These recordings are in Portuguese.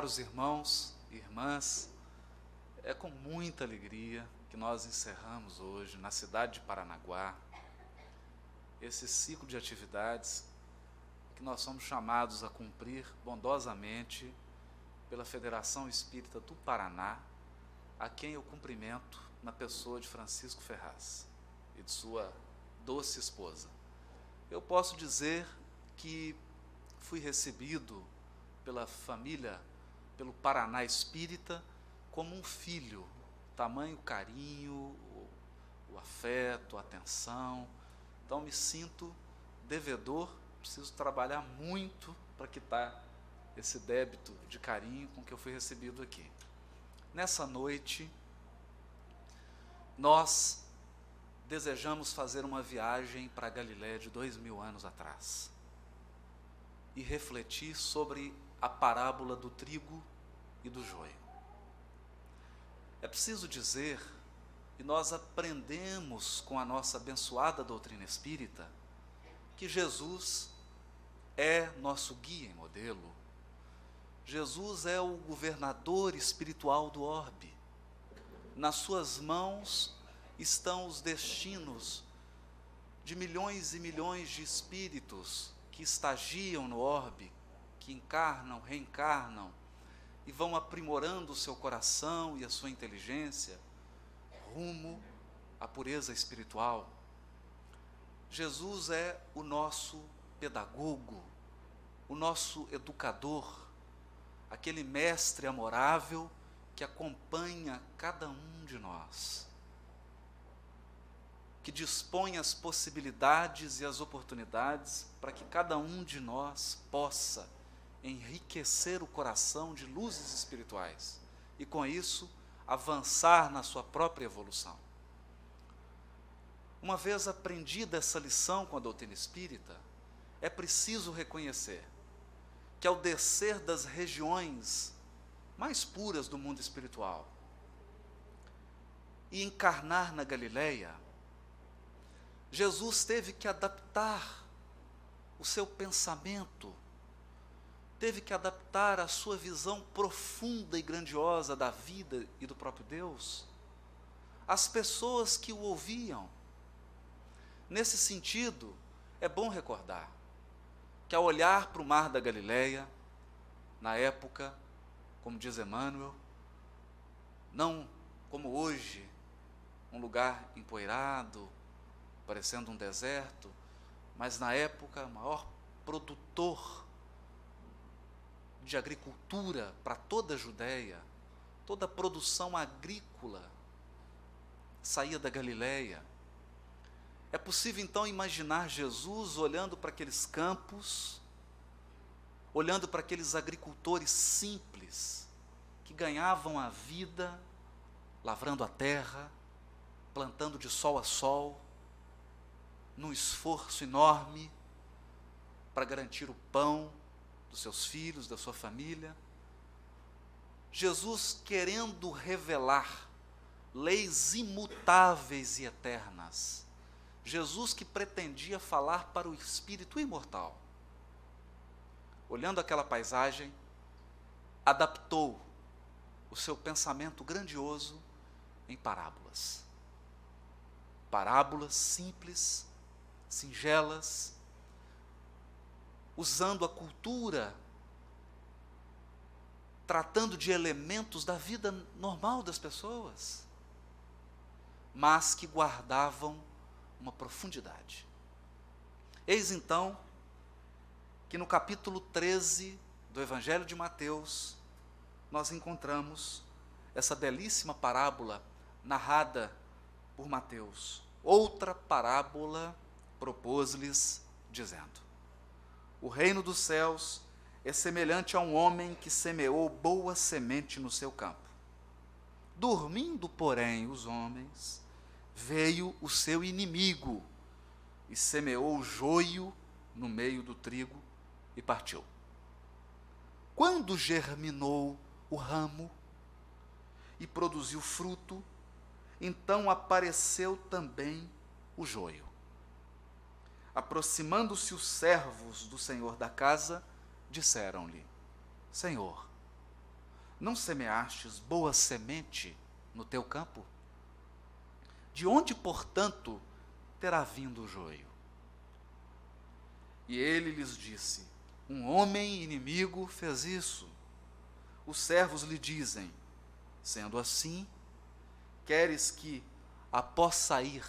Caros irmãos e irmãs, é com muita alegria que nós encerramos hoje, na cidade de Paranaguá, esse ciclo de atividades que nós somos chamados a cumprir bondosamente pela Federação Espírita do Paraná, a quem eu cumprimento na pessoa de Francisco Ferraz e de sua doce esposa. Eu posso dizer que fui recebido pela família, pelo Paraná Espírita, como um filho, tamanho carinho, o afeto, a atenção. Então me sinto devedor, preciso trabalhar muito para quitar esse débito de carinho com que eu fui recebido aqui. Nessa noite, nós desejamos fazer uma viagem para a Galiléia de 2000 anos atrás e refletir sobre a parábola do trigo e do joio. É preciso dizer, e nós aprendemos com a nossa abençoada doutrina espírita, que Jesus é nosso guia e modelo. Jesus é o governador espiritual do orbe. Nas suas mãos estão os destinos de milhões e milhões de espíritos que estagiam no orbe, que encarnam, reencarnam e vão aprimorando o seu coração e a sua inteligência rumo à pureza espiritual. Jesus é o nosso pedagogo, o nosso educador, aquele mestre amorável que acompanha cada um de nós, que dispõe as possibilidades e as oportunidades para que cada um de nós possa enriquecer o coração de luzes espirituais e, com isso, avançar na sua própria evolução. Uma vez aprendida essa lição com a doutrina espírita, é preciso reconhecer que, ao descer das regiões mais puras do mundo espiritual e encarnar na Galiléia, Jesus teve que adaptar o seu pensamento, teve que adaptar a sua visão profunda e grandiosa da vida e do próprio Deus às pessoas que o ouviam. Nesse sentido, é bom recordar que, ao olhar para o mar da Galiléia, na época, como diz Emmanuel, não como hoje, um lugar empoeirado, parecendo um deserto, mas na época, o maior produtor de agricultura para toda a Judéia, toda a produção agrícola saía da Galiléia. É possível então imaginar Jesus olhando para aqueles campos, olhando para aqueles agricultores simples, que ganhavam a vida lavrando a terra, plantando de sol a sol, num esforço enorme para garantir o pão dos seus filhos, da sua família. Jesus querendo revelar leis imutáveis e eternas. Jesus que pretendia falar para o espírito imortal. Olhando aquela paisagem, adaptou o seu pensamento grandioso em parábolas. Parábolas simples, singelas, usando a cultura, tratando de elementos da vida normal das pessoas, mas que guardavam uma profundidade. Eis então que no capítulo 13 do Evangelho de Mateus, nós encontramos essa belíssima parábola narrada por Mateus. Outra parábola propôs-lhes, dizendo: o reino dos céus é semelhante a um homem que semeou boa semente no seu campo. Dormindo, porém, os homens, veio o seu inimigo e semeou o joio no meio do trigo e partiu. Quando germinou o ramo e produziu fruto, então apareceu também o joio. Aproximando-se os servos do senhor da casa, disseram-lhe: Senhor, não semeastes boa semente no teu campo? De onde, portanto, terá vindo o joio? E ele lhes disse: um homem inimigo fez isso. Os servos lhe dizem: sendo assim, queres que, após sair,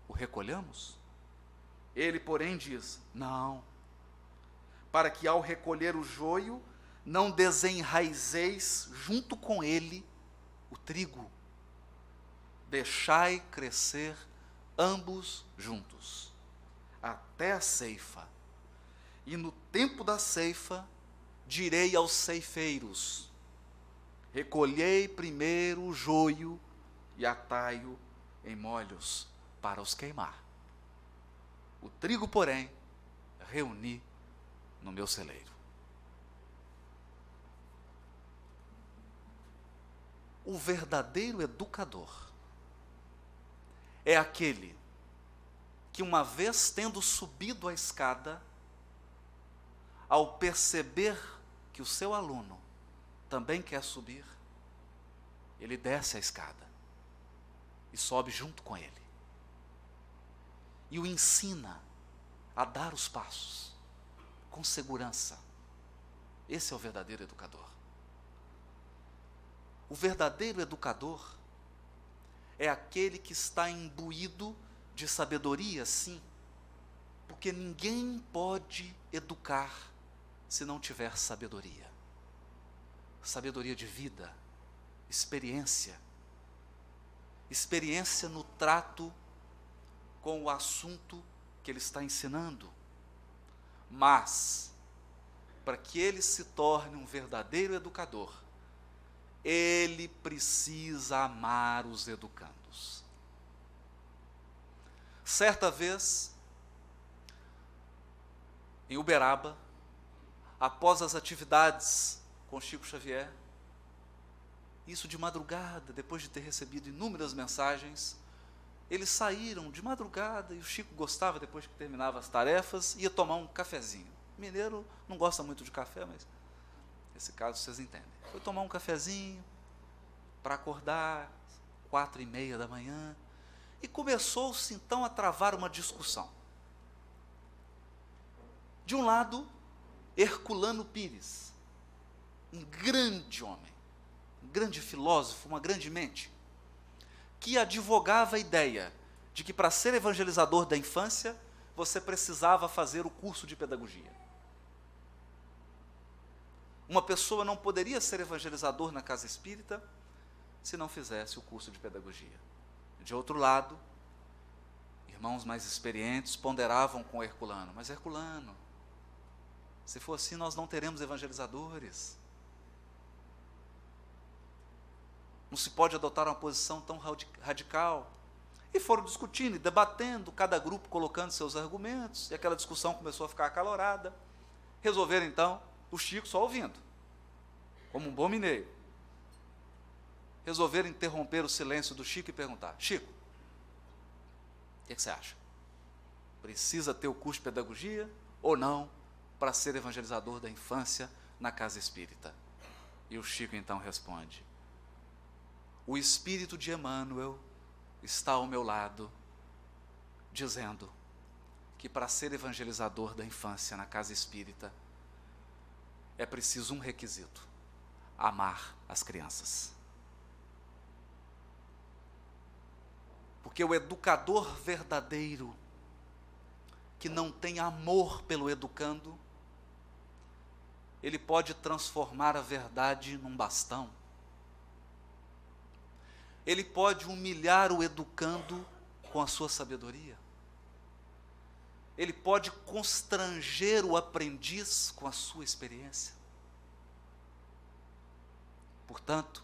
o recolhamos? Ele, porém, diz: não, para que ao recolher o joio, não desenraizeis junto com ele o trigo. Deixai crescer ambos juntos, até a ceifa. E no tempo da ceifa, direi aos ceifeiros: recolhei primeiro o joio e atai-o em molhos para os queimar. O trigo, porém, reuni no meu celeiro. O verdadeiro educador é aquele que, uma vez tendo subido a escada, ao perceber que o seu aluno também quer subir, ele desce a escada e sobe junto com ele. E o ensina a dar os passos com segurança. Esse é o verdadeiro educador. O verdadeiro educador é aquele que está imbuído de sabedoria, sim, porque ninguém pode educar se não tiver sabedoria. Sabedoria de vida, experiência no trato com o assunto que ele está ensinando. Mas, para que ele se torne um verdadeiro educador, ele precisa amar os educandos. Certa vez, em Uberaba, após as atividades com Chico Xavier, isso de madrugada, depois de ter recebido inúmeras mensagens, eles saíram de madrugada e o Chico gostava, depois que terminava as tarefas, ia tomar um cafezinho. Mineiro não gosta muito de café, mas nesse caso vocês entendem. Foi tomar um cafezinho para acordar, 4h30 da manhã, e começou-se então a travar uma discussão. De um lado, Herculano Pires, um grande homem, um grande filósofo, uma grande mente, que advogava a ideia de que para ser evangelizador da infância, você precisava fazer o curso de pedagogia. Uma pessoa não poderia ser evangelizador na casa espírita se não fizesse o curso de pedagogia. De outro lado, irmãos mais experientes ponderavam com Herculano: mas Herculano, se for assim, nós não teremos evangelizadores. Não se pode adotar uma posição tão radical. E foram discutindo e debatendo, cada grupo colocando seus argumentos, e aquela discussão começou a ficar acalorada. Resolveram então, o Chico só ouvindo, como um bom mineiro, resolveram interromper o silêncio do Chico e perguntar: Chico, o que você acha? Precisa ter o curso de pedagogia ou não para ser evangelizador da infância na casa espírita? E o Chico então responde: o Espírito de Emmanuel está ao meu lado, dizendo que para ser evangelizador da infância na casa espírita, é preciso um requisito: amar as crianças. Porque o educador verdadeiro, que não tem amor pelo educando, ele pode transformar a verdade num bastão. Ele pode humilhar o educando com a sua sabedoria. Ele pode constranger o aprendiz com a sua experiência. Portanto,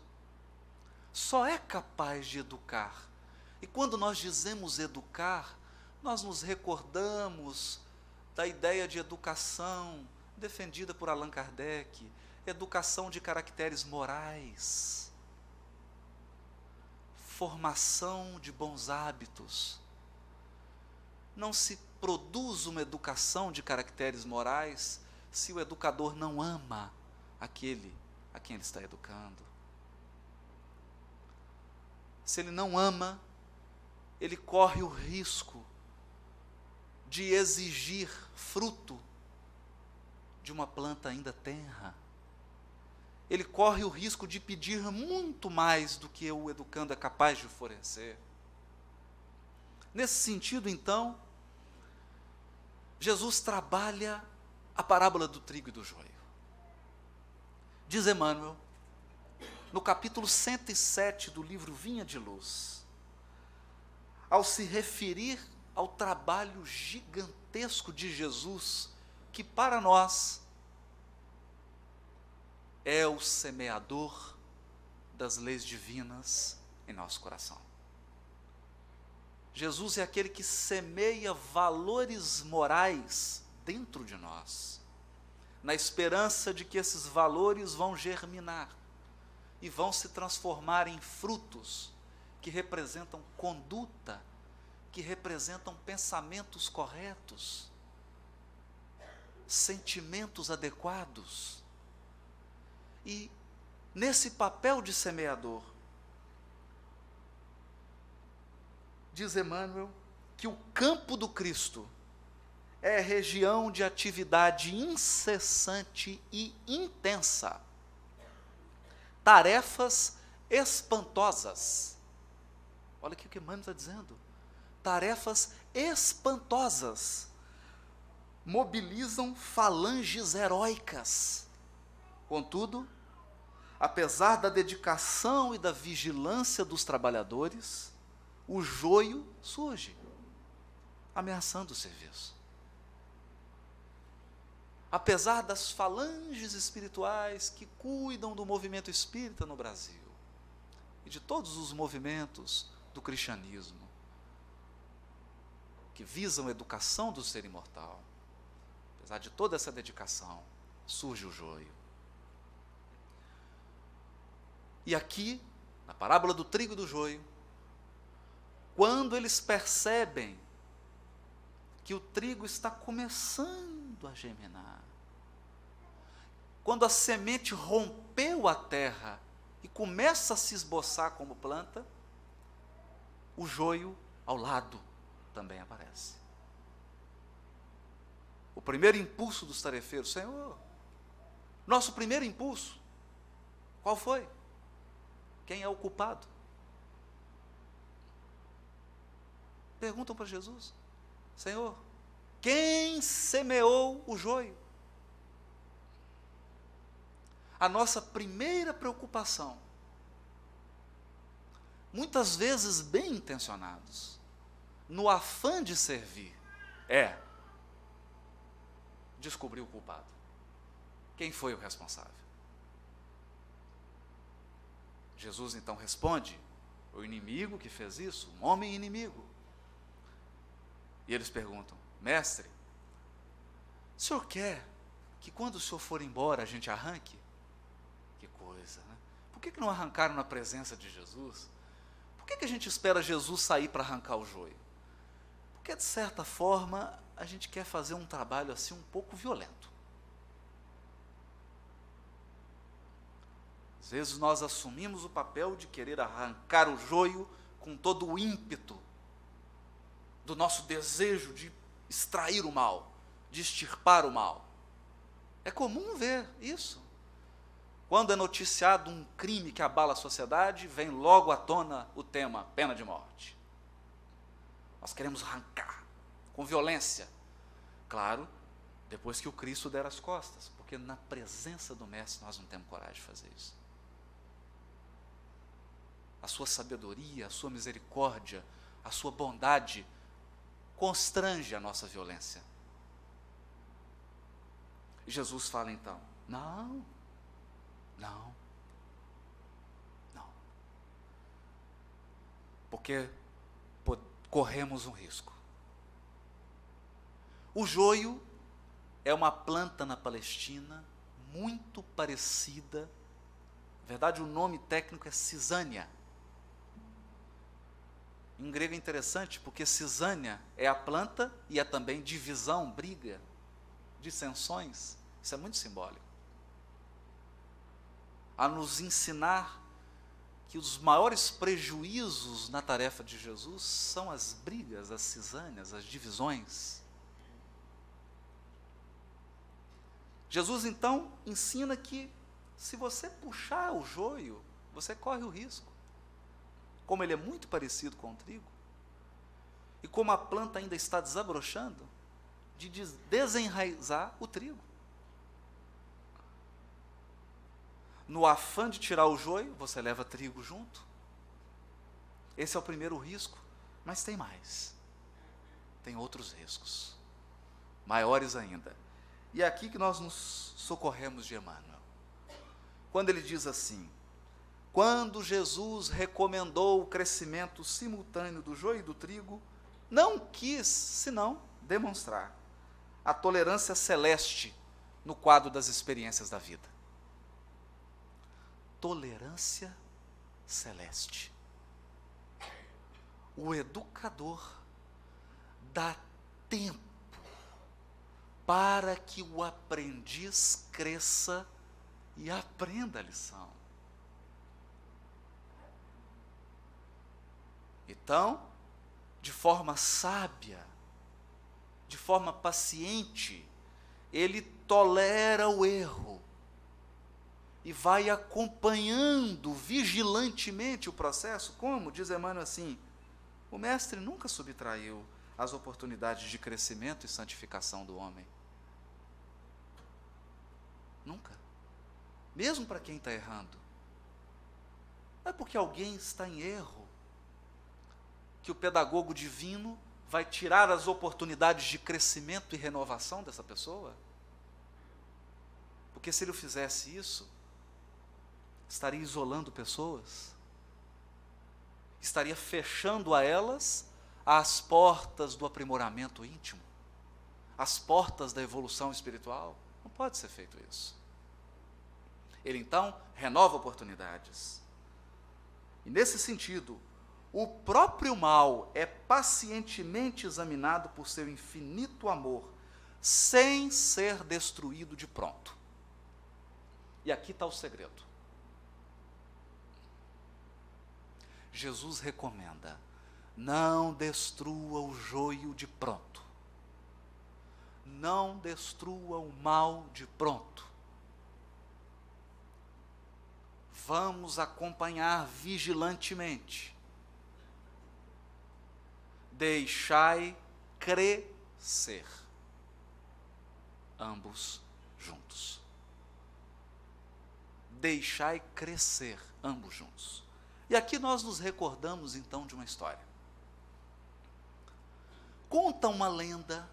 só é capaz de educar. E quando nós dizemos educar, nós nos recordamos da ideia de educação defendida por Allan Kardec, educação de caracteres morais, formação de bons hábitos. Não se produz uma educação de caracteres morais se o educador não ama aquele a quem ele está educando. Se ele não ama, ele corre o risco de exigir fruto de uma planta ainda tenra. Ele corre o risco de pedir muito mais do que o educando é capaz de oferecer. Nesse sentido, então, Jesus trabalha a parábola do trigo e do joio. Diz Emmanuel, no capítulo 107 do livro Vinha de Luz, ao se referir ao trabalho gigantesco de Jesus, que para nós é o semeador das leis divinas em nosso coração. Jesus é aquele que semeia valores morais dentro de nós, na esperança de que esses valores vão germinar e vão se transformar em frutos que representam conduta, que representam pensamentos corretos, sentimentos adequados. E nesse papel de semeador, diz Emmanuel que o campo do Cristo é região de atividade incessante e intensa. Tarefas espantosas. Olha aqui o que Emmanuel está dizendo. Tarefas espantosas mobilizam falanges heróicas. Contudo, apesar da dedicação e da vigilância dos trabalhadores, o joio surge, ameaçando o serviço. Apesar das falanges espirituais que cuidam do movimento espírita no Brasil, e de todos os movimentos do cristianismo, que visam a educação do ser imortal, apesar de toda essa dedicação, surge o joio. E aqui, na parábola do trigo e do joio, quando eles percebem que o trigo está começando a germinar, quando a semente rompeu a terra e começa a se esboçar como planta, o joio ao lado também aparece. O primeiro impulso dos tarefeiros, Senhor, nosso primeiro impulso, qual foi? Quem é o culpado? Perguntam para Jesus, Senhor, quem semeou o joio? A nossa primeira preocupação, muitas vezes bem intencionados, no afã de servir, é descobrir o culpado. Quem foi o responsável? Jesus então responde, o inimigo que fez isso, um homem inimigo. E eles perguntam, mestre, o senhor quer que quando o senhor for embora a gente arranque? Que coisa, né? Por que não arrancaram na presença de Jesus? Por que a gente espera Jesus sair para arrancar o joio? Porque de certa forma a gente quer fazer um trabalho assim um pouco violento. Às vezes nós assumimos o papel de querer arrancar o joio com todo o ímpeto do nosso desejo de extrair o mal, de extirpar o mal. É comum ver isso. Quando é noticiado um crime que abala a sociedade, vem logo à tona o tema pena de morte. Nós queremos arrancar, com violência. Claro, depois que o Cristo der as costas, porque na presença do Mestre nós não temos coragem de fazer isso. A sua sabedoria, a sua misericórdia, a sua bondade constrange a nossa violência. E Jesus fala então, não. Porque corremos um risco. O joio é uma planta na Palestina muito parecida, na verdade o nome técnico é cisânia. Em grego é interessante porque cisânia é a planta e é também divisão, briga, dissensões. Isso é muito simbólico. a nos ensinar que os maiores prejuízos na tarefa de Jesus são as brigas, as cisâneas, as divisões. Jesus, então, ensina que se você puxar o joio, você corre o risco. Como ele é muito parecido com o trigo, e como a planta ainda está desabrochando, de desenraizar o trigo. No afã de tirar o joio, você leva trigo junto. Esse é o primeiro risco, mas tem mais. Tem outros riscos, maiores ainda. E é aqui que nós nos socorremos de Emmanuel. Quando ele diz assim: quando Jesus recomendou o crescimento simultâneo do joio e do trigo, não quis, senão, demonstrar a tolerância celeste no quadro das experiências da vida. Tolerância celeste. O educador dá tempo para que o aprendiz cresça e aprenda a lição. Então, de forma sábia, de forma paciente, ele tolera o erro e vai acompanhando vigilantemente o processo, como, diz Emmanuel assim, o mestre nunca subtraiu as oportunidades de crescimento e santificação do homem. Nunca. Mesmo para quem está errando. Não é porque alguém está em erro que o pedagogo divino vai tirar as oportunidades de crescimento e renovação dessa pessoa. Porque se ele fizesse isso, estaria isolando pessoas, estaria fechando a elas as portas do aprimoramento íntimo, as portas da evolução espiritual. Não pode ser feito isso. Ele então renova oportunidades. E nesse sentido, o próprio mal é pacientemente examinado por seu infinito amor, sem ser destruído de pronto. E aqui está o segredo. Jesus recomenda: não destrua o joio de pronto. Não destrua o mal de pronto. Vamos acompanhar vigilantemente. Deixai crescer, ambos juntos. Deixai crescer, ambos juntos. E aqui nós nos recordamos então de uma história. Conta uma lenda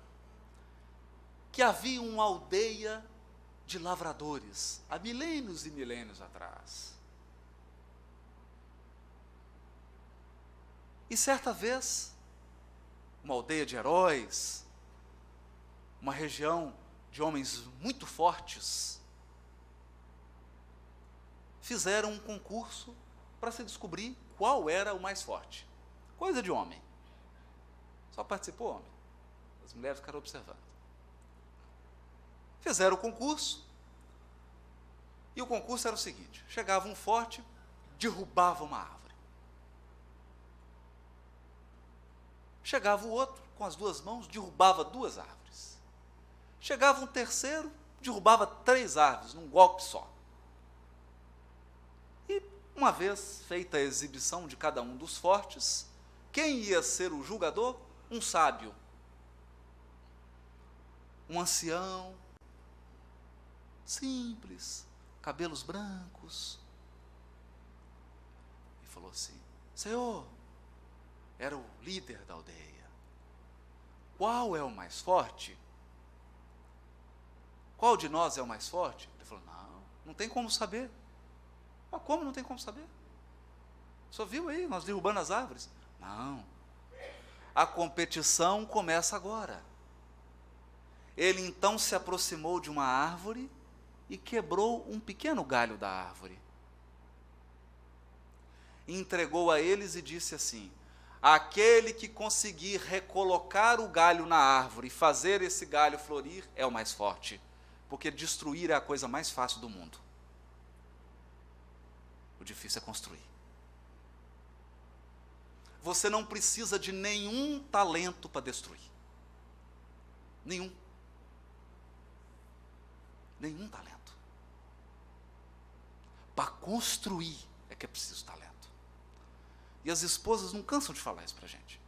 que havia uma aldeia de lavradores, há milênios e milênios atrás. E certa vez, uma aldeia de heróis, uma região de homens muito fortes, fizeram um concurso para se descobrir qual era o mais forte. Coisa de homem. Só participou homem. As mulheres ficaram observando. Fizeram o concurso, e o concurso era o seguinte: chegava um forte, derrubava uma árvore. Chegava o outro, com as duas mãos, derrubava 2 árvores. Chegava um terceiro, derrubava 3 árvores, num golpe só. E, uma vez feita a exibição de cada um dos fortes, quem ia ser o julgador? Um sábio. Um ancião, simples, cabelos brancos. E falou assim: Senhor, era o líder da aldeia, qual é o mais forte? Qual de nós é o mais forte? Ele falou: não tem como saber. Mas como não tem como saber? Só viu aí, nós derrubando as árvores? Não. A competição começa agora. Ele então se aproximou de uma árvore e quebrou um pequeno galho da árvore. Entregou a eles e disse assim: aquele que conseguir recolocar o galho na árvore e fazer esse galho florir é o mais forte, porque destruir é a coisa mais fácil do mundo. difícil é construir. Você não precisa de nenhum talento para destruir. Nenhum. Nenhum talento. Para construir é que é preciso talento. E as esposas não cansam de falar isso para a gente.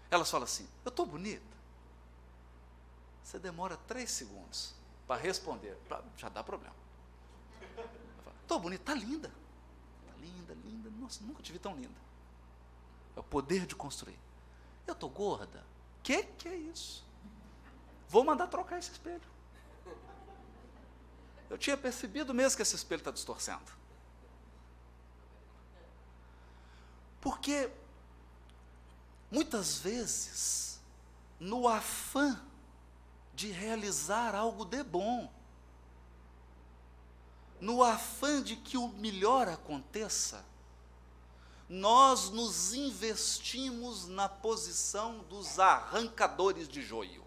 Elas falam assim, eu estou bonita. Você demora 3 segundos para responder, já dá problema. Estou bonita, está linda. Está linda, linda. Nossa, nunca te vi tão linda. É o poder de construir. Eu estou gorda. Que é isso? Vou mandar trocar esse espelho. Eu tinha percebido mesmo que esse espelho está distorcendo. Porque, muitas vezes, no afã de realizar algo de bom, no afã de que o melhor aconteça, nós nos investimos na posição dos arrancadores de joio.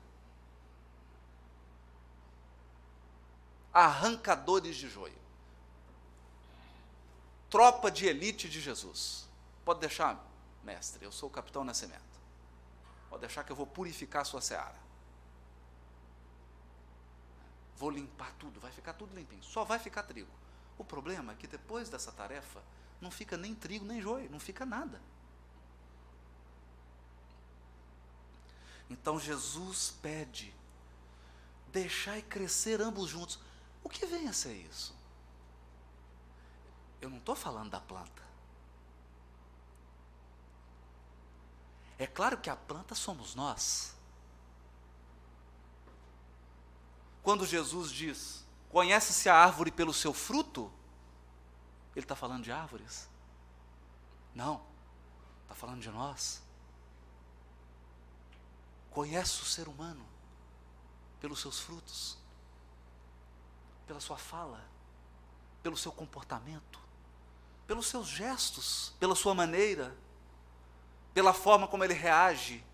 Arrancadores de joio. Tropa de elite de Jesus. Pode deixar, mestre, eu sou o capitão Nascimento. Pode deixar que eu vou purificar a sua seara. Vou limpar tudo, vai ficar tudo limpinho. Só vai ficar trigo. O problema é que depois dessa tarefa, não fica nem trigo nem joio, não fica nada. Então Jesus pede, deixai crescer ambos juntos. O que vem a ser isso? Eu não estou falando da planta. É claro que a planta somos nós. Quando Jesus diz, conhece-se a árvore pelo seu fruto, ele está falando de árvores? Não, está falando de nós. Conhece o ser humano pelos seus frutos, pela sua fala, pelo seu comportamento, pelos seus gestos, pela sua maneira, pela forma como ele reage,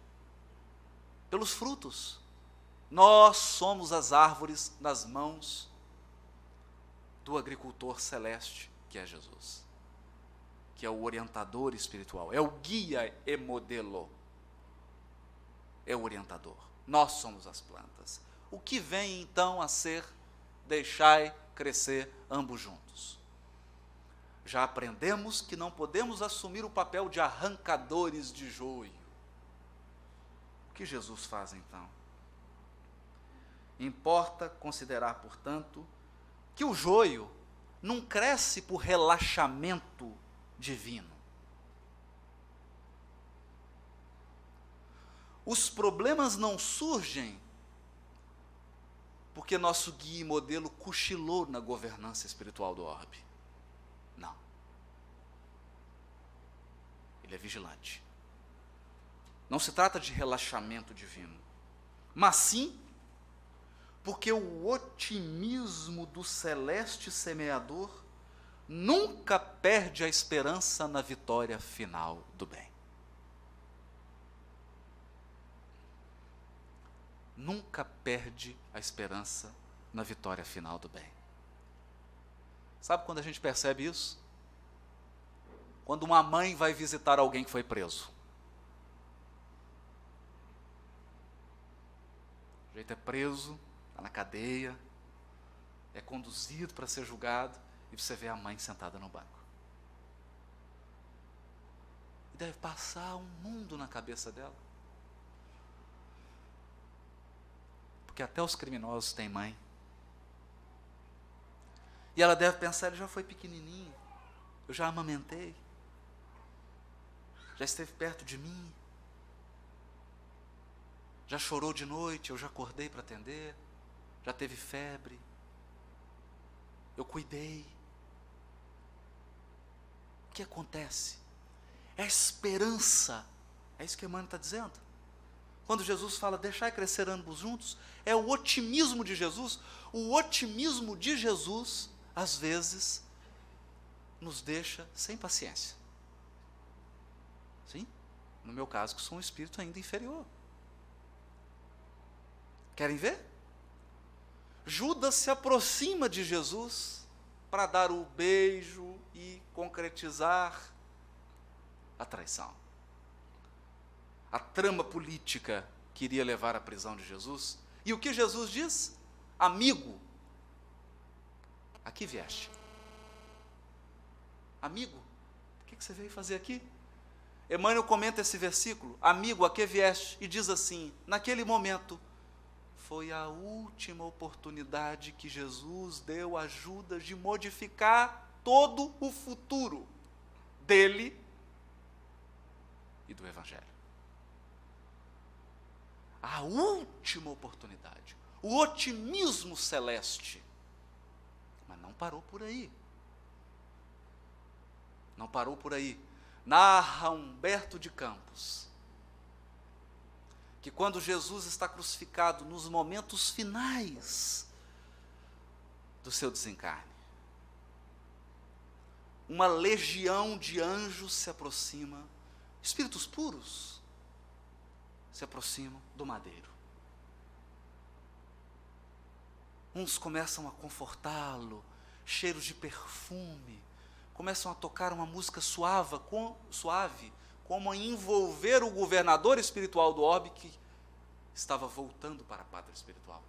pelos frutos. Nós somos as árvores nas mãos do agricultor celeste, que é Jesus, que é o orientador espiritual, é o guia e modelo, é o orientador. Nós somos as plantas. O que vem então a ser, deixai crescer ambos juntos. Já aprendemos que não podemos assumir o papel de arrancadores de joio. O que Jesus faz então? Importa considerar, portanto, que o joio não cresce por relaxamento divino. Os problemas não surgem porque nosso guia e modelo cochilou na governança espiritual do orbe. Não. Ele é vigilante. Não se trata de relaxamento divino, mas sim porque o otimismo do celeste semeador nunca perde a esperança na vitória final do bem. Nunca perde a esperança na vitória final do bem. Sabe quando a gente percebe isso? Quando uma mãe vai visitar alguém que foi preso. O sujeito é preso, está na cadeia, é conduzido para ser julgado, e você vê a mãe sentada no banco. E deve passar um mundo na cabeça dela. Porque até os criminosos têm mãe. E ela deve pensar, ele já foi pequenininho, eu já amamentei, já esteve perto de mim, já chorou de noite, eu já acordei para atender, já teve febre, eu cuidei. O que acontece? É a esperança, é isso que Emmanuel está dizendo. Quando Jesus fala, deixai crescer ambos juntos, é o otimismo de Jesus. O otimismo de Jesus, às vezes, nos deixa sem paciência. Sim? No meu caso, que sou um espírito ainda inferior. Querem ver? Judas se aproxima de Jesus para dar o beijo, e concretizar a traição. A trama política que iria levar à prisão de Jesus. E o que Jesus diz? Amigo, aqui vieste. Amigo, o que você veio fazer aqui? Emmanuel comenta esse versículo, amigo, a que vieste? E diz assim, naquele momento, foi a última oportunidade que Jesus deu a Judas de modificar todo o futuro dele e do Evangelho. A última oportunidade, o otimismo celeste. Mas não parou por aí. Não parou por aí. Narra Humberto de Campos que quando Jesus está crucificado, nos momentos finais do seu desencarne, uma legião de anjos se aproxima, espíritos puros, se aproximam do madeiro. Uns começam a confortá-lo, cheiros de perfume, começam a tocar uma música suave, como a envolver o governador espiritual do orbe que estava voltando para a pátria espiritual.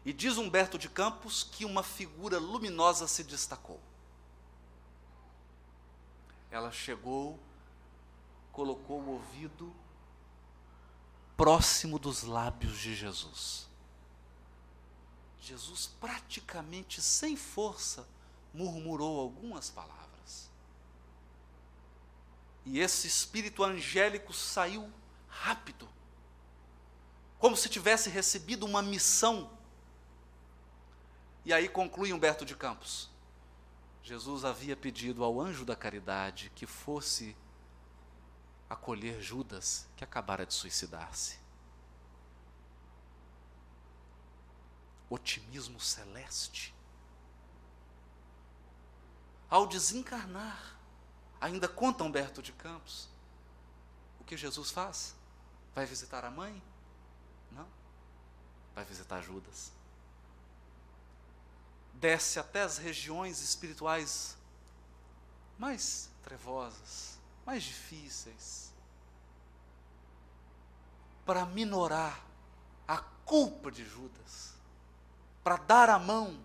E diz Humberto de Campos que uma figura luminosa se destacou. Ela chegou, colocou o ouvido próximo dos lábios de Jesus. Jesus, praticamente sem força, murmurou algumas palavras. E esse espírito angélico saiu rápido, como se tivesse recebido uma missão. E aí conclui Humberto de Campos, Jesus havia pedido ao anjo da caridade que fosse acolher Judas, que acabara de suicidar-se. Otimismo celeste. Ao desencarnar, ainda conta Humberto de Campos, o que Jesus faz? Vai visitar a mãe? Não. Vai visitar Judas. Desce até as regiões espirituais mais trevosas, mais difíceis, para minorar a culpa de Judas, para dar a mão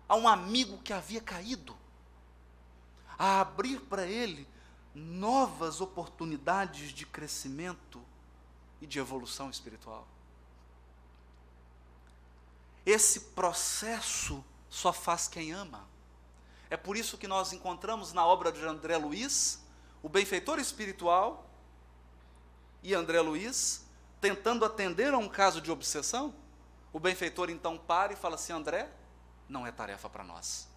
a um amigo que havia caído, a abrir para ele novas oportunidades de crescimento e de evolução espiritual. Esse processo só faz quem ama. É por isso que nós encontramos na obra de André Luiz, o benfeitor espiritual e André Luiz, tentando atender a um caso de obsessão. O benfeitor então para e fala assim, André, não é tarefa para nós.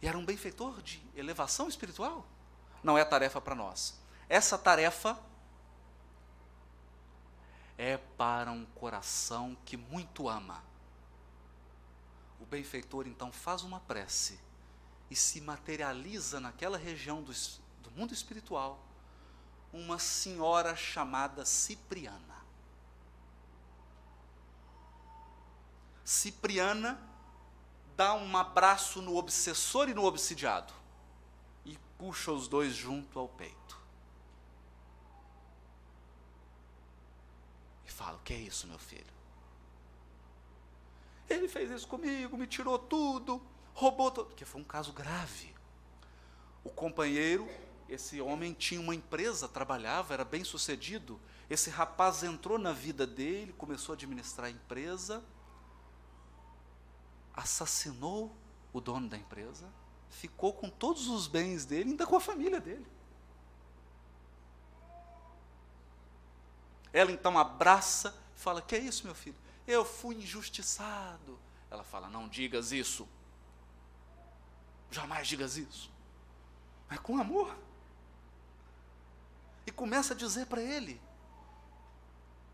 E era um benfeitor de elevação espiritual. Não é tarefa para nós. Essa tarefa é para um coração que muito ama. O benfeitor então faz uma prece e se materializa naquela região do mundo espiritual uma senhora chamada Cipriana. Cipriana dá um abraço no obsessor e no obsidiado e puxa os dois junto ao peito. E fala, o que é isso, meu filho? Ele fez isso comigo, me tirou tudo, roubou tudo, porque foi um caso grave. O companheiro, esse homem tinha uma empresa, trabalhava, era bem sucedido. Esse rapaz entrou na vida dele, começou a administrar a empresa, assassinou o dono da empresa, ficou com todos os bens dele, ainda com a família dele. Ela então abraça e fala, que é isso, meu filho? Eu fui injustiçado. Ela fala, não digas isso. Jamais digas isso. Mas com amor. E começa a dizer para ele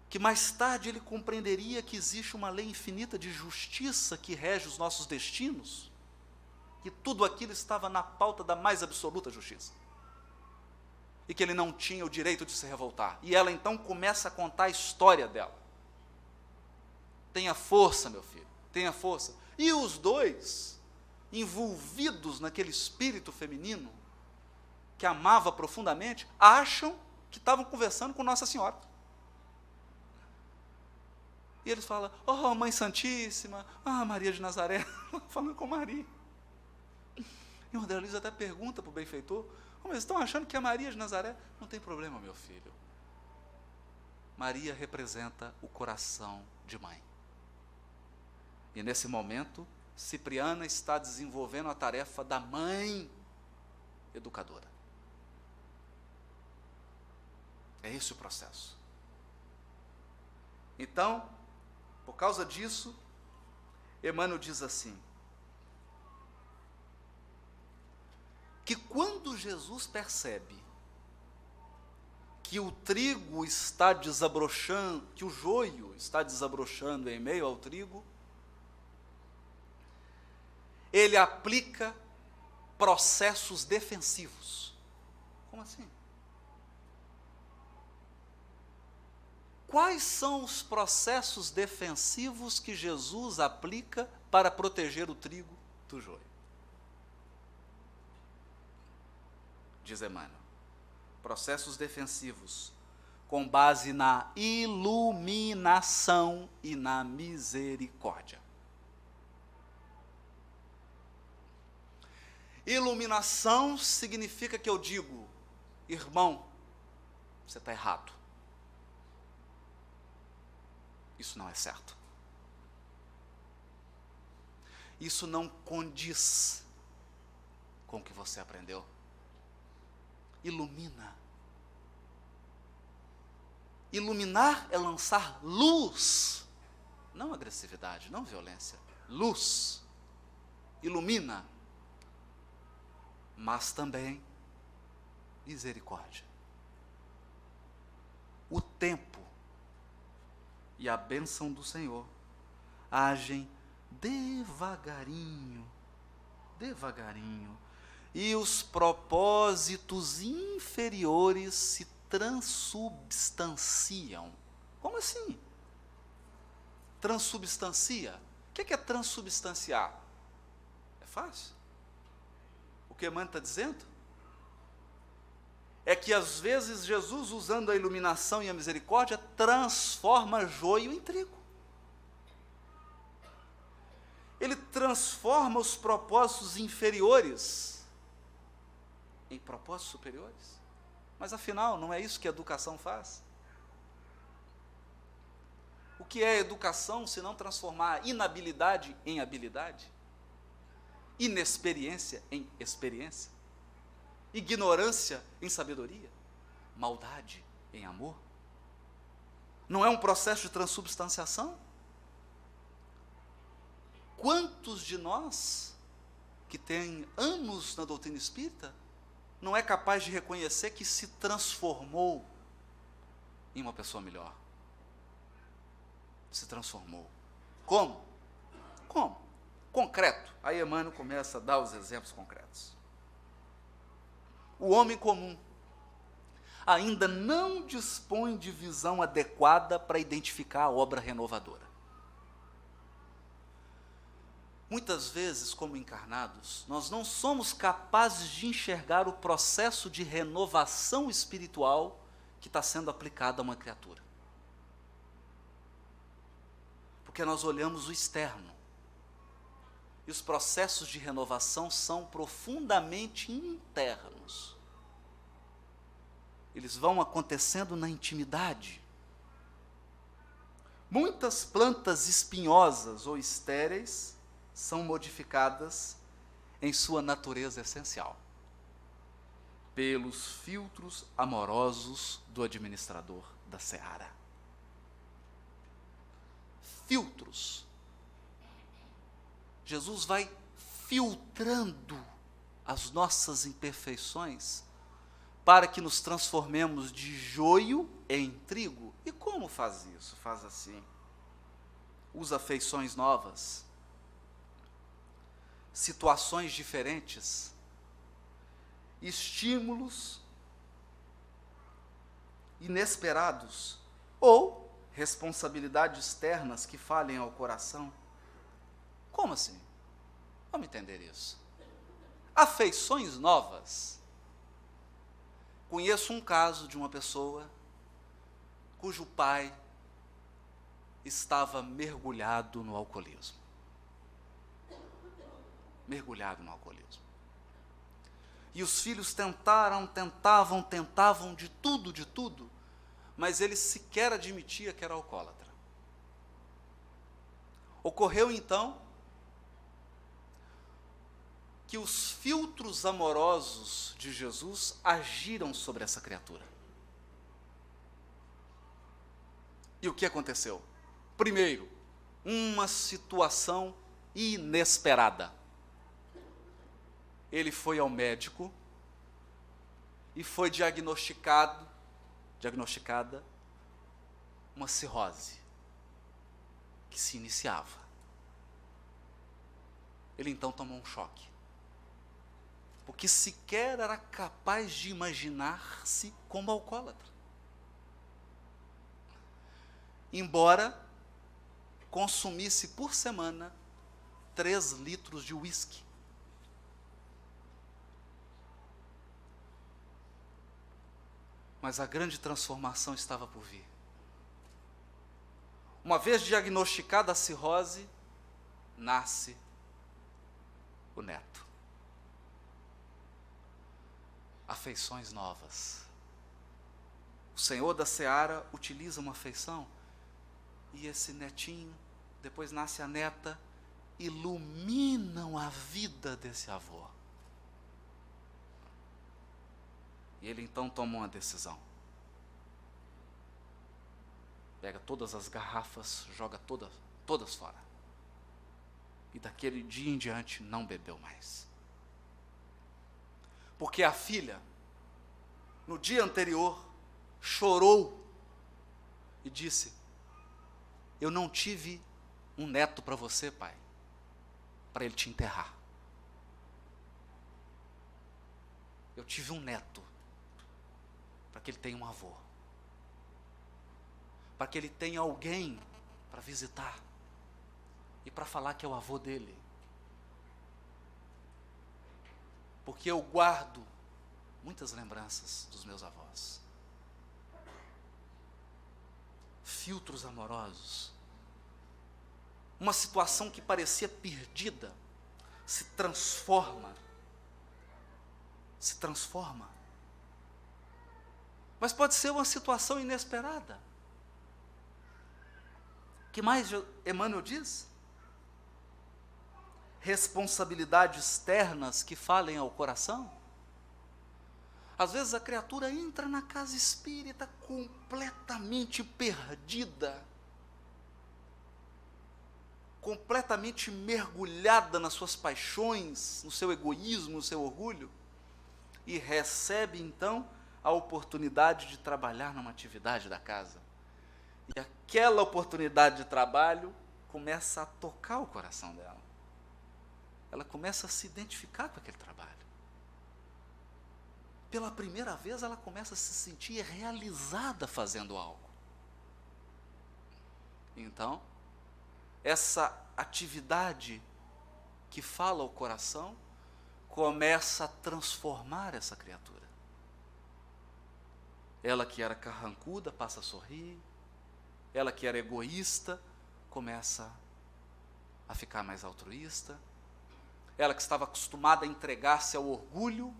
que mais tarde ele compreenderia que existe uma lei infinita de justiça que rege os nossos destinos, que tudo aquilo estava na pauta da mais absoluta justiça, e que ele não tinha o direito de se revoltar. E ela então começa a contar a história dela. Tenha força, meu filho, tenha força. E os dois envolvidos naquele espírito feminino, que amava profundamente, acham que estavam conversando com Nossa Senhora. E eles falam, oh, Mãe Santíssima, Maria de Nazaré, falando com Maria. E o André Luiz até pergunta para o benfeitor, mas estão achando que é Maria de Nazaré? Não tem problema, meu filho. Maria representa o coração de mãe. E nesse momento, Cipriana está desenvolvendo a tarefa da mãe educadora. É esse o processo. Então, por causa disso, Emmanuel diz assim, que quando Jesus percebe que o trigo está desabrochando, que o joio está desabrochando em meio ao trigo, ele aplica processos defensivos. Como assim? Quais são os processos defensivos que Jesus aplica para proteger o trigo do joio? Diz Emmanuel, processos defensivos com base na iluminação e na misericórdia. Iluminação significa que eu digo, irmão, você está errado. Isso não é certo. Isso não condiz com o que você aprendeu. Ilumina. Iluminar é lançar luz, não agressividade, não violência. Luz. Ilumina. Mas também misericórdia. O tempo e a bênção do Senhor agem devagarinho, devagarinho, e os propósitos inferiores se transubstanciam. Como assim? Transubstancia? O que é transubstanciar? É fácil. O que Emmanuel está dizendo? É que às vezes Jesus, usando a iluminação e a misericórdia, transforma joio em trigo. Ele transforma os propósitos inferiores em propósitos superiores. Mas afinal, não é isso que a educação faz? O que é educação se não transformar a inabilidade em habilidade? Inexperiência em experiência? Ignorância em sabedoria? Maldade em amor? Não é um processo de transubstanciação? Quantos de nós, que têm anos na doutrina espírita, não é capaz de reconhecer que se transformou em uma pessoa melhor? Se transformou. Como? Como? Concreto. Aí Emmanuel começa a dar os exemplos concretos. O homem comum ainda não dispõe de visão adequada para identificar a obra renovadora. Muitas vezes, como encarnados, nós não somos capazes de enxergar o processo de renovação espiritual que está sendo aplicado a uma criatura. Porque nós olhamos o externo. E os processos de renovação são profundamente internos. Eles vão acontecendo na intimidade. Muitas plantas espinhosas ou estéreis são modificadas em sua natureza essencial pelos filtros amorosos do administrador da seara. Filtros. Jesus vai filtrando as nossas imperfeições para que nos transformemos de joio em trigo. E como faz isso? Faz assim. Usa feições novas, situações diferentes, estímulos inesperados ou responsabilidades externas que falem ao coração. Como assim? Vamos entender isso. Afeições novas. Conheço um caso de uma pessoa cujo pai estava mergulhado no alcoolismo. Mergulhado no alcoolismo. E os filhos tentavam de tudo, mas ele sequer admitia que era alcoólatra. Ocorreu então que os filtros amorosos de Jesus agiram sobre essa criatura. E o que aconteceu? Primeiro, uma situação inesperada. Ele foi ao médico e foi diagnosticada uma cirrose que se iniciava. Ele então tomou um choque, porque sequer era capaz de imaginar-se como alcoólatra. Embora consumisse por semana 3 litros de uísque. Mas a grande transformação estava por vir. Uma vez diagnosticada a cirrose, nasce o neto. Afeições novas. O Senhor da Seara utiliza uma afeição, e esse netinho, depois nasce a neta, iluminam a vida desse avô. E ele então toma uma decisão. Pega todas as garrafas, joga todas fora. E daquele dia em diante não bebeu mais. Porque a filha, no dia anterior, chorou e disse: eu não tive um neto para você, pai, para ele te enterrar. Eu tive um neto para que ele tenha um avô, para que ele tenha alguém para visitar e para falar que é o avô dele. Porque eu guardo muitas lembranças dos meus avós. Filtros amorosos. Uma situação que parecia perdida se transforma. Mas pode ser uma situação inesperada. O que mais Emmanuel diz? Responsabilidades externas que falem ao coração. Às vezes a criatura entra na casa espírita completamente perdida, completamente mergulhada nas suas paixões, no seu egoísmo, no seu orgulho, e recebe então a oportunidade de trabalhar numa atividade da casa. E aquela oportunidade de trabalho começa a tocar o coração dela. Ela começa a se identificar com aquele trabalho. Pela primeira vez ela começa a se sentir realizada fazendo algo. Então, essa atividade que fala ao coração começa a transformar essa criatura. Ela que era carrancuda passa a sorrir, ela que era egoísta começa a ficar mais altruísta, ela que estava acostumada a entregar-se ao orgulho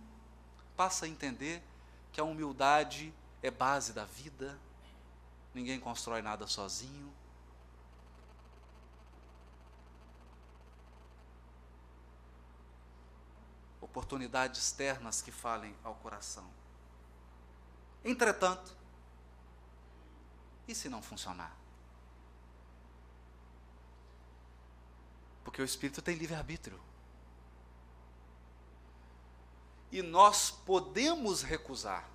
passa a entender que a humildade é base da vida, ninguém constrói nada sozinho. Oportunidades externas que falem ao coração. Entretanto, e se não funcionar? Porque o Espírito tem livre-arbítrio. E nós podemos recusar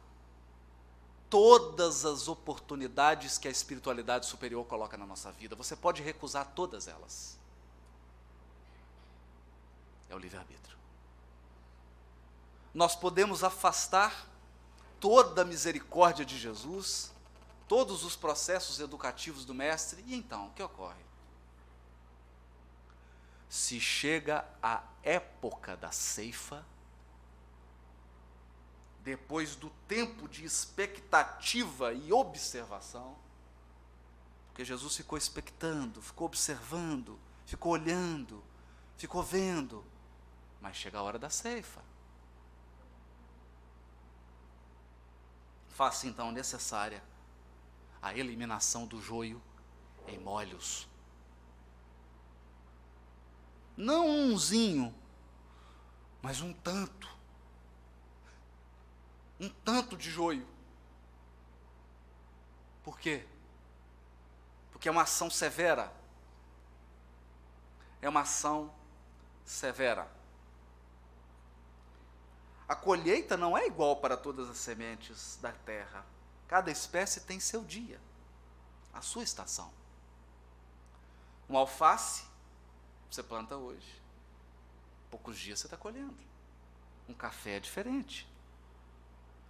todas as oportunidades que a espiritualidade superior coloca na nossa vida. Você pode recusar todas elas. É o livre-arbítrio. Nós podemos afastar toda a misericórdia de Jesus, todos os processos educativos do Mestre, e então, o que ocorre? se chega a época da ceifa, depois do tempo de expectativa e observação, porque Jesus ficou expectando, ficou observando, ficou olhando, ficou vendo, mas chega a hora da ceifa. Faça então necessária a eliminação do joio em molhos. Não umzinho, mas um tanto de joio. Por quê? Porque é uma ação severa. É uma ação severa. A colheita não é igual para todas as sementes da terra. Cada espécie tem seu dia, a sua estação. Um alface, você planta hoje. Poucos dias você está colhendo. Um café é diferente.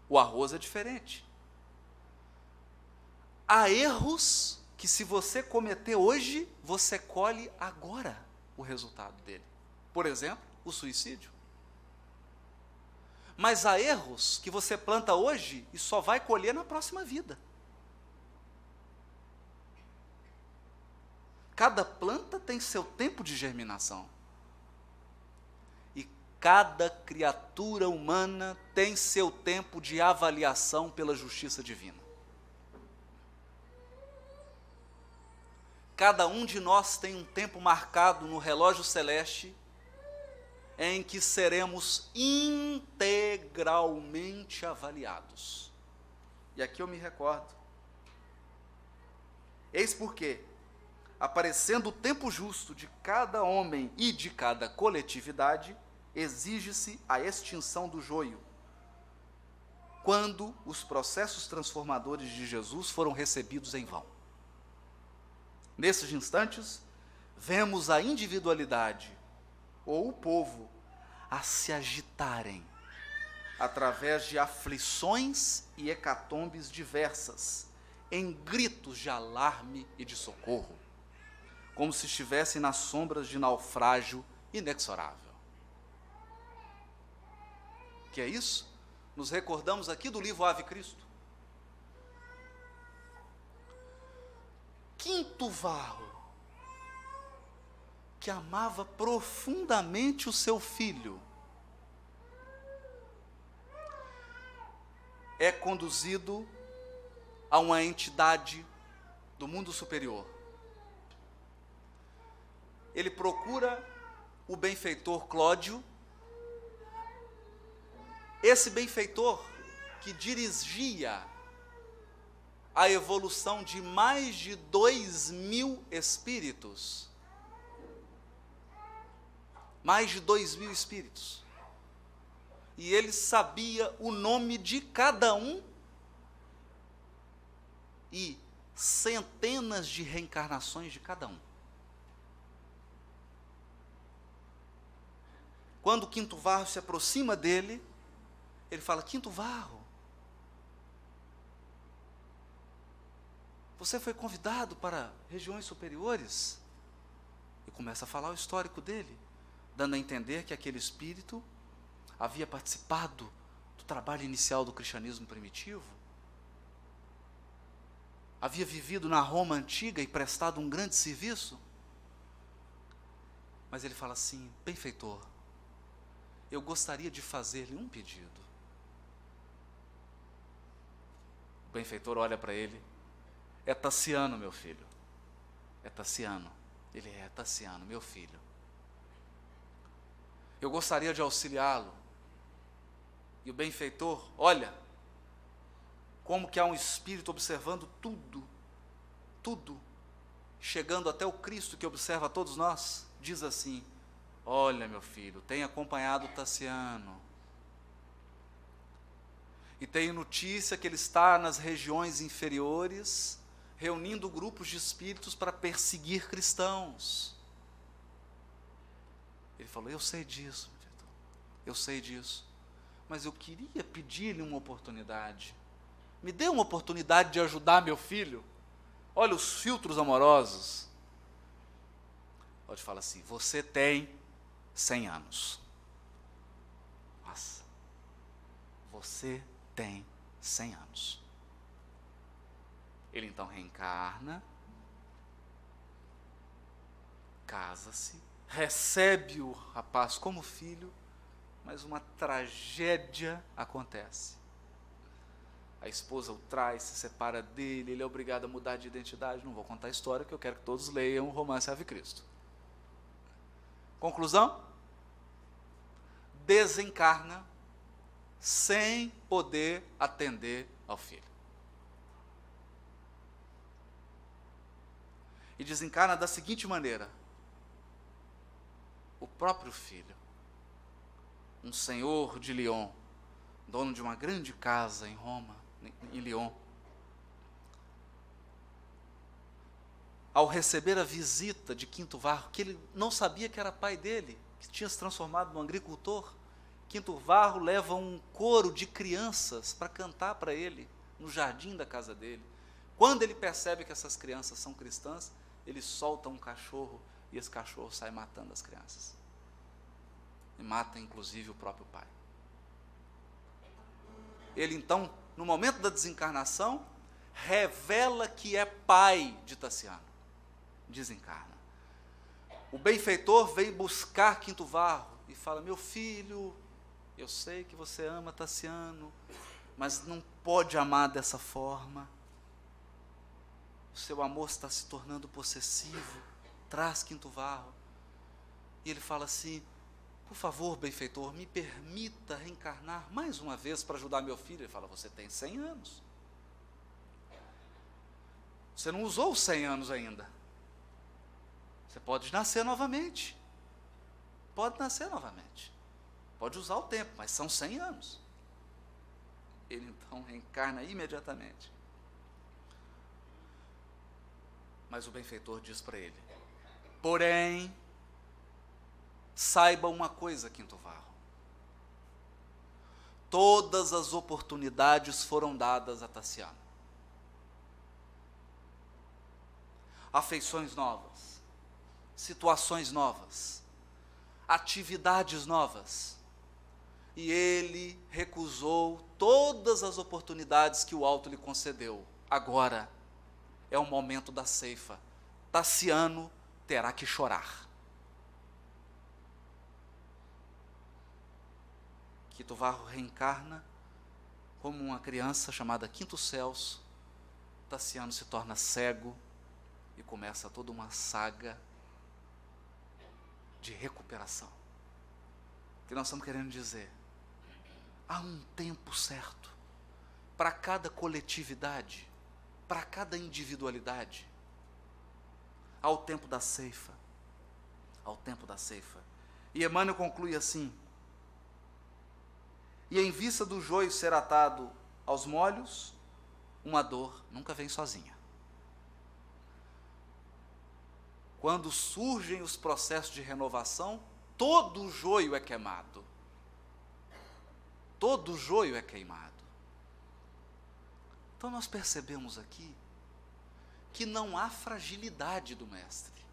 O arroz é diferente. Há erros que, se você cometer hoje, você colhe agora o resultado dele. Por exemplo, o suicídio. Mas há erros que você planta hoje e só vai colher na próxima vida. Cada planta tem seu tempo de germinação. E cada criatura humana tem seu tempo de avaliação pela justiça divina. Cada um de nós tem um tempo marcado no relógio celeste em que seremos integralmente avaliados. E aqui eu me recordo. Eis porque, aparecendo o tempo justo de cada homem e de cada coletividade, exige-se a extinção do joio, quando os processos transformadores de Jesus foram recebidos em vão. Nesses instantes, vemos a individualidade, ou o povo, a se agitarem através de aflições e hecatombes diversas, em gritos de alarme e de socorro, como se estivessem nas sombras de naufrágio inexorável. Que é isso? Nos recordamos aqui do livro Ave Cristo. Quinto Varro, que amava profundamente o seu filho, é conduzido a uma entidade do mundo superior. Ele procura o benfeitor Clódio, esse benfeitor que dirigia a evolução de mais de 2.000 espíritos. Mais de 2.000 espíritos. E ele sabia o nome de cada um e centenas de reencarnações de cada um. Quando o Quinto Varro se aproxima dele, ele fala: Quinto Varro, você foi convidado para regiões superiores? E começa a falar o histórico dele, dando a entender que aquele espírito havia participado do trabalho inicial do cristianismo primitivo, havia vivido na Roma antiga e prestado um grande serviço. Mas ele fala assim: benfeitor, eu gostaria de fazer-lhe um pedido. O benfeitor olha para ele: é Tassiano, meu filho. É Tassiano. Ele é Tassiano, meu filho. Eu gostaria de auxiliá-lo. E o benfeitor olha como que há um espírito observando tudo, tudo, chegando até o Cristo que observa a todos nós. Diz assim: olha, meu filho, tenho acompanhado o Tassiano e tenho notícia que ele está nas regiões inferiores, reunindo grupos de espíritos para perseguir cristãos. Ele falou: eu sei disso, benfeitor, eu sei disso, mas eu queria pedir-lhe uma oportunidade. Me dê uma oportunidade de ajudar meu filho. Olha os filtros amorosos. Pode falar assim: você tem 100 anos. Nossa, você tem 100 anos. Ele então reencarna, casa-se, recebe o rapaz como filho, mas uma tragédia acontece. A esposa o traz, se separa dele, ele é obrigado a mudar de identidade. Não vou contar a história, que eu quero que todos leiam o Romance Ave Cristo. Conclusão? Desencarna sem poder atender ao filho. E desencarna da seguinte maneira: o próprio filho, um senhor de Lyon, dono de uma grande casa em Roma, em Lyon, ao receber a visita de Quinto Varro, que ele não sabia que era pai dele, que tinha se transformado num agricultor, Quinto Varro leva um coro de crianças para cantar para ele, no jardim da casa dele. Quando ele percebe que essas crianças são cristãs, ele solta um cachorro, e esse cachorro sai matando as crianças. E mata inclusive o próprio pai. Ele então, no momento da desencarnação, revela que é pai de Tassiano. Desencarna. O benfeitor vem buscar Quinto Varro e fala: meu filho, eu sei que você ama Tassiano, mas não pode amar dessa forma. O seu amor está se tornando possessivo. Traz Quinto Varro. E ele fala assim: por favor, benfeitor, me permita reencarnar mais uma vez para ajudar meu filho. Ele fala: você tem 100 anos. Você não usou os 100 anos ainda. Você pode nascer novamente. Pode nascer novamente. Pode usar o tempo, mas são 100 anos. Ele então reencarna imediatamente. Mas o benfeitor diz para ele: porém, saiba uma coisa, Quinto Varro. Todas as oportunidades foram dadas a Tassiano. Afeições novas, situações novas, atividades novas. E ele recusou todas as oportunidades que o alto lhe concedeu. Agora é o momento da ceifa. Tassiano terá que chorar. Quinto Varro reencarna como uma criança chamada Quinto Celso. Tassiano se torna cego e começa toda uma saga de recuperação. O que nós estamos querendo dizer? Há um tempo certo para cada coletividade, para cada individualidade. Há o tempo da ceifa. Há o tempo da ceifa. E Emmanuel conclui assim: e em vista do joio ser atado aos molhos, uma dor nunca vem sozinha. Quando surgem os processos de renovação, todo o joio é queimado. Todo o joio é queimado. Então nós percebemos aqui que não há fragilidade do mestre.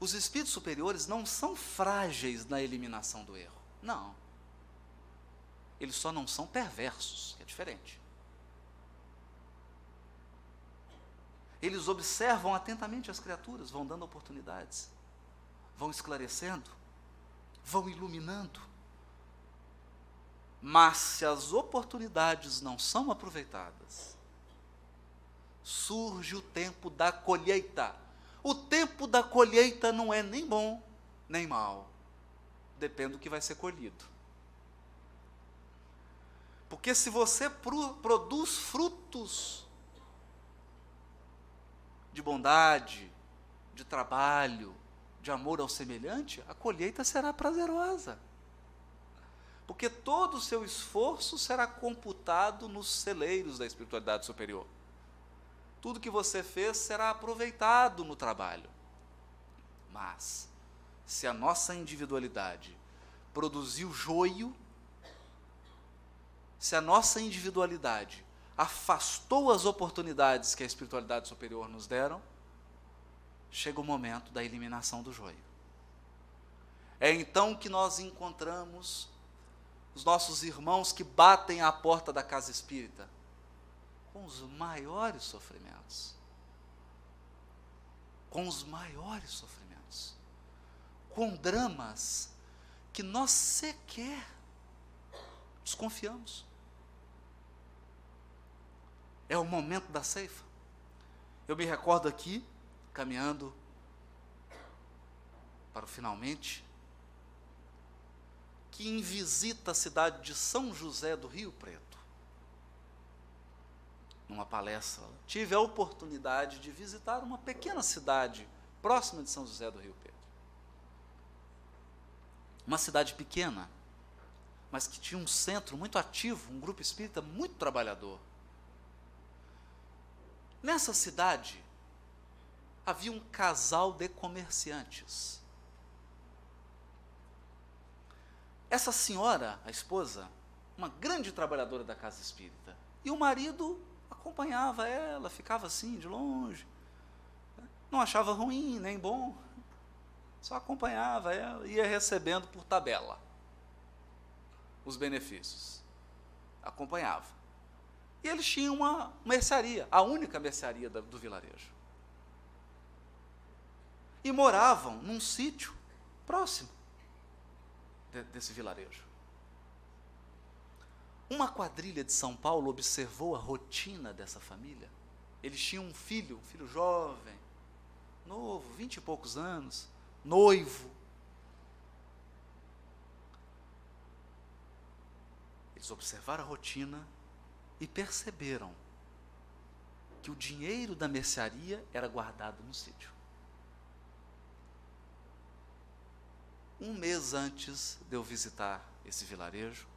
Os espíritos superiores não são frágeis na eliminação do erro. Não. Eles só não são perversos, que é diferente. Eles observam atentamente as criaturas, vão dando oportunidades, vão esclarecendo, vão iluminando. Mas se as oportunidades não são aproveitadas, surge o tempo da colheita. O tempo da colheita não é nem bom, nem mal. Depende do que vai ser colhido. Porque se você produz frutos de bondade, de trabalho, de amor ao semelhante, a colheita será prazerosa. Porque todo o seu esforço será computado nos celeiros da espiritualidade superior. Tudo que você fez será aproveitado no trabalho. Mas, se a nossa individualidade produziu joio, se a nossa individualidade afastou as oportunidades que a espiritualidade superior nos deram, chega o momento da eliminação do joio. É então que nós encontramos os nossos irmãos que batem à porta da casa espírita com os maiores sofrimentos. Com os maiores sofrimentos. Com dramas que nós sequer desconfiamos. É o momento da ceifa. Eu me recordo aqui, caminhando para o finalmente, que em visita à cidade de São José do Rio Preto, numa palestra, tive a oportunidade de visitar uma pequena cidade próxima de São José do Rio Preto. Uma cidade pequena, mas que tinha um centro muito ativo, um grupo espírita muito trabalhador. Nessa cidade, havia um casal de comerciantes. Essa senhora, a esposa, uma grande trabalhadora da casa espírita, e o marido acompanhava ela, ficava assim, de longe, não achava ruim, nem bom, só acompanhava ela, ia recebendo por tabela os benefícios, acompanhava. E eles tinham uma mercearia, a única mercearia do vilarejo. E moravam num sítio próximo desse vilarejo. Uma quadrilha de São Paulo observou a rotina dessa família. Eles tinham um filho jovem, novo, 20 e poucos anos, noivo. Eles observaram a rotina e perceberam que o dinheiro da mercearia era guardado no sítio. Um mês antes de eu visitar esse vilarejo,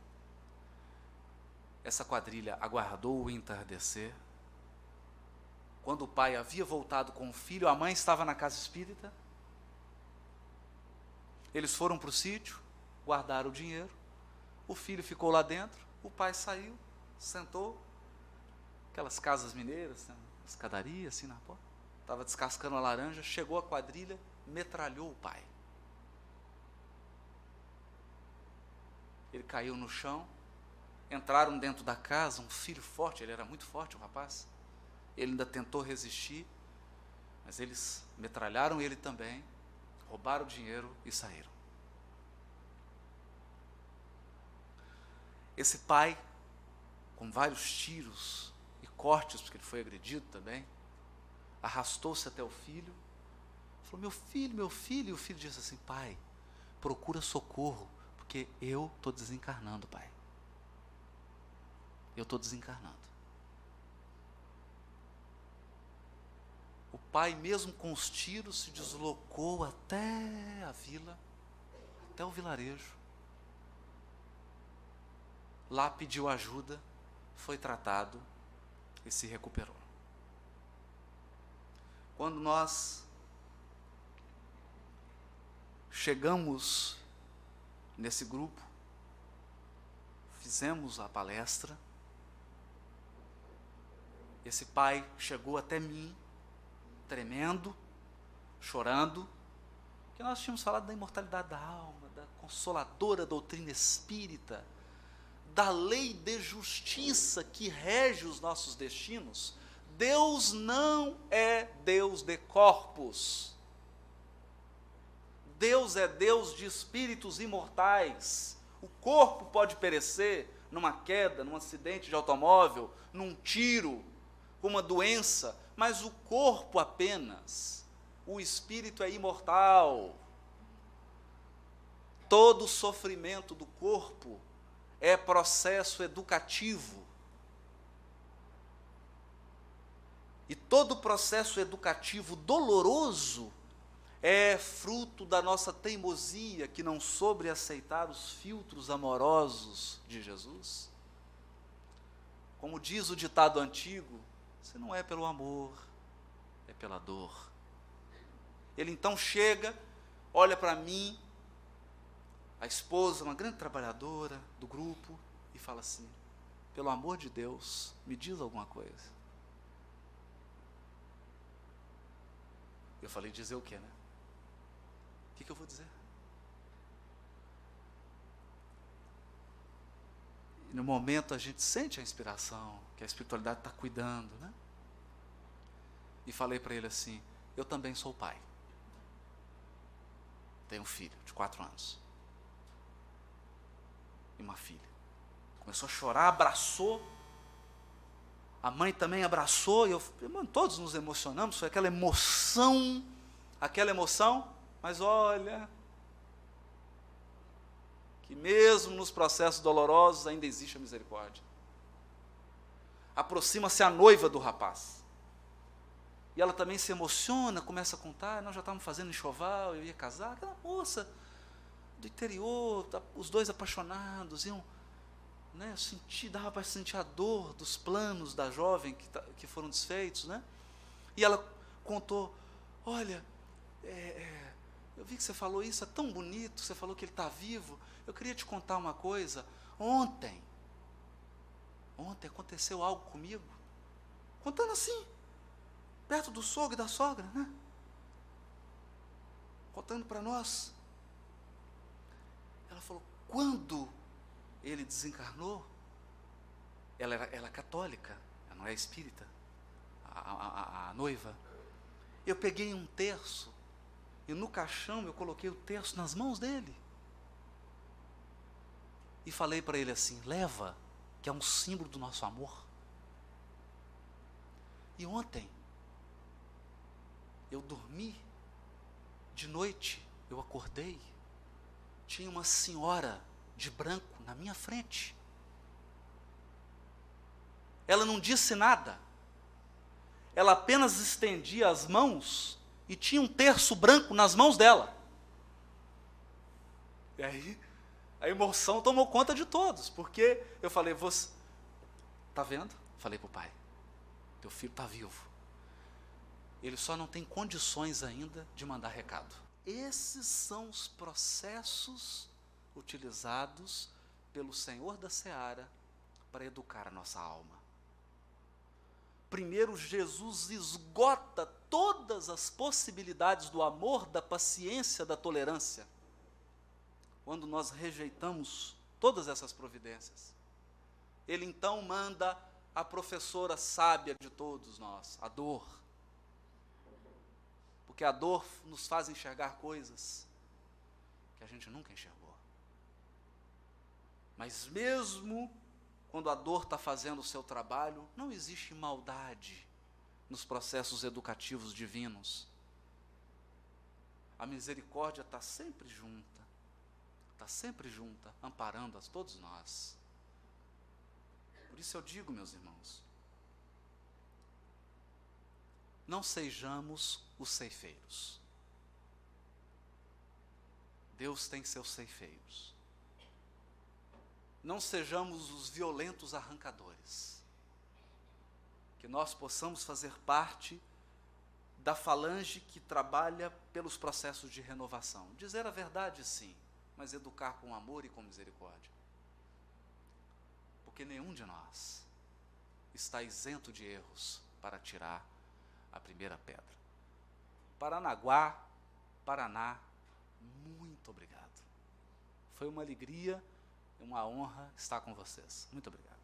essa quadrilha aguardou o entardecer. Quando o pai havia voltado com o filho, a mãe estava na casa espírita. Eles foram para o sítio, guardaram o dinheiro, o filho ficou lá dentro, o pai saiu, sentou, aquelas casas mineiras, escadaria assim na porta, estava descascando a laranja, chegou a quadrilha, metralhou o pai. Ele caiu no chão, entraram dentro da casa, um filho forte, ele era muito forte, o rapaz, ele ainda tentou resistir, mas eles metralharam ele também, roubaram o dinheiro e saíram. Esse pai, com vários tiros e cortes, porque ele foi agredido também, arrastou-se até o filho, falou, meu filho, e o filho disse assim, pai, procura socorro, porque eu estou desencarnando, pai. Eu estou desencarnando. O pai, mesmo com os tiros, se deslocou até a vila, até o vilarejo. Lá pediu ajuda, foi tratado e se recuperou. Quando nós chegamos nesse grupo, fizemos a palestra, esse pai chegou até mim, tremendo, chorando, que nós tínhamos falado da imortalidade da alma, da consoladora doutrina espírita, da lei de justiça que rege os nossos destinos. Deus não é Deus de corpos. Deus é Deus de espíritos imortais. O corpo pode perecer numa queda, num acidente de automóvel, num tiro, com uma doença, mas o corpo apenas. O espírito é imortal. Todo sofrimento do corpo é processo educativo. E todo processo educativo doloroso é fruto da nossa teimosia que não soube aceitar os filtros amorosos de Jesus. Como diz o ditado antigo, se não é pelo amor, é pela dor. Ele então chega, olha para mim, a esposa, uma grande trabalhadora do grupo, e fala assim, pelo amor de Deus, me diz alguma coisa. Eu falei, dizer o quê, né? O que eu vou dizer? E no momento a gente sente a inspiração, que a espiritualidade está cuidando, né? E falei para ele assim, eu também sou pai. Tenho um filho de 4 anos. E uma filha. Começou a chorar, abraçou. A mãe também abraçou. E mano, todos nos emocionamos. Foi aquela emoção. Mas olha, que mesmo nos processos dolorosos ainda existe a misericórdia. Aproxima-se a noiva do rapaz. E ela também se emociona, começa a contar, nós já estávamos fazendo enxoval, eu ia casar, aquela moça do interior, os dois apaixonados, iam, né, dava para sentir a dor dos planos da jovem que foram desfeitos, né? E ela contou, olha, eu vi que você falou isso, é tão bonito, você falou que ele está vivo, eu queria te contar uma coisa, ontem aconteceu algo comigo, contando assim, perto do sogro e da sogra, né? Contando para nós. Ela falou, quando ele desencarnou, ela é católica, ela não é espírita, a noiva. Eu peguei um terço, e no caixão eu coloquei o terço nas mãos dele. E falei para ele assim, leva, que é um símbolo do nosso amor. E ontem, eu dormi, de noite, eu acordei, tinha uma senhora de branco na minha frente. Ela não disse nada, ela apenas estendia as mãos e tinha um terço branco nas mãos dela. E aí, a emoção tomou conta de todos, porque eu falei, você, está vendo? Falei para o pai, teu filho está vivo. Ele só não tem condições ainda de mandar recado. Esses são os processos utilizados pelo Senhor da Seara para educar a nossa alma. Primeiro, Jesus esgota todas as possibilidades do amor, da paciência, da tolerância. Quando nós rejeitamos todas essas providências, Ele então manda a professora sábia de todos nós, a dor. Porque a dor nos faz enxergar coisas que a gente nunca enxergou. Mas mesmo quando a dor está fazendo o seu trabalho, não existe maldade nos processos educativos divinos. A misericórdia está sempre junta, amparando a todos nós. Por isso eu digo, meus irmãos, não sejamos os ceifeiros. Deus tem seus ceifeiros. Não sejamos os violentos arrancadores. Que nós possamos fazer parte da falange que trabalha pelos processos de renovação. Dizer a verdade, sim, mas educar com amor e com misericórdia. Porque nenhum de nós está isento de erros para tirar a primeira pedra. Paranaguá, Paraná, muito obrigado. Foi uma alegria e uma honra estar com vocês. Muito obrigado.